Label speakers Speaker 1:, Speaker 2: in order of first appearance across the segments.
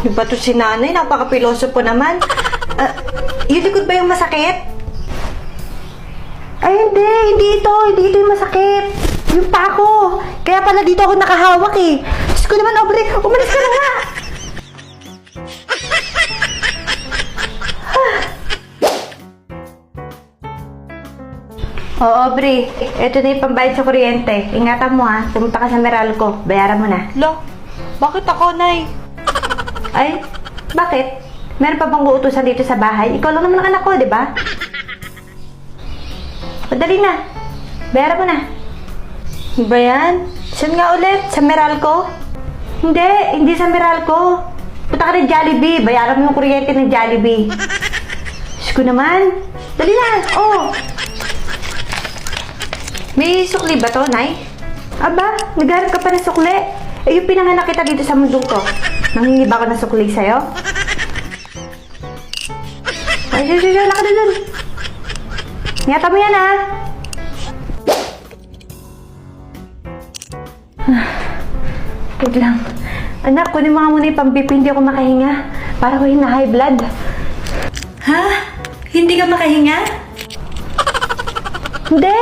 Speaker 1: Iba to si nanay, napaka-piloso po naman. Yung likod ba yung masakit? Ay, hindi ito yung masakit. Yung pa ako. Kaya pala dito ako nakahawak eh. Diyos ko naman, Aubrey, umalis ka na nga. Oo, Aubrey, ito na yung pambayad sa kuryente. Ingatan mo ha, pumunta ka sa Meralco. Bayaran mo na.
Speaker 2: Lo, bakit ako, Nay?
Speaker 1: Ay, bakit? Meron pa bang uutusan dito sa bahay? Ikaw lang naman ang anak ko, di ba? Padali na. Bayaran mo na. Ba yan? Saan nga ulit? Sa Meralco? Hindi sa Meralco. Punta ka ng Jollibee. Bayaran mo yung kuryente ng Jollibee. Diyos ko naman. Dali na. Oh. May sukli ba to, Nay? Aba, nagharap ka pa ng sukli. Eh, yung pinanganak kita dito sa mundong to. Nanghingi ba ako ng sukli sa'yo? Ay, laka na dun. Ingatan mo yan, ha? Wait lang. Anak, kunin mo nga muna yung pang-BP, hindi ako makahinga. Para ko yung na-high blood. Ha? Hindi ka makahinga? Hindi!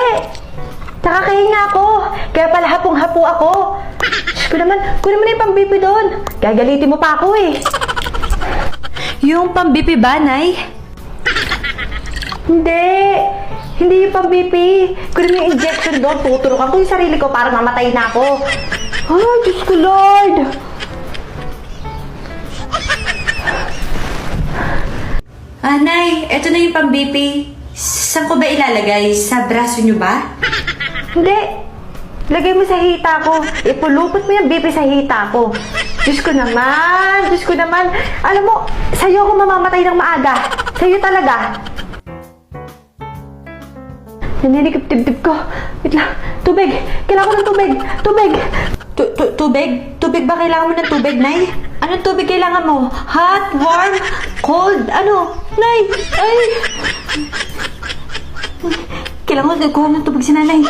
Speaker 1: Nakakahinga ako. Kaya pala hapong-hapo ako. Diyos ko naman, kunin mo na yung pang-BP doon. Gagalitin mo pa ako eh. Yung pang-BP ba, Nay? Hindi yung pang-BP. Kunin mo yung injection doon. Tuturukan ko yung sarili ko para mamatay na ako. Oh, Diyos ko, Lord! Nay, eto na yung pang-BP. Saan ko ba ilalagay? Sa braso nyo ba? Hindi. Lagay mo sa hita ko. Ipulupot mo yung BP sa hita ko. Diyos ko naman. Alam mo, sa'yo ako mamamatay ng maaga. Sa'yo talaga. Naninikip-tip-tip ko. Wait lang. Tubig. Kailangan ko ng tubig. Tubig? Tubig ba kailangan mo ng tubig, Nay? Anong tubig kailangan mo? Hot? Warm? Cold? Ano? Nay! Ay! Kailangan ko ng tubig si nanay.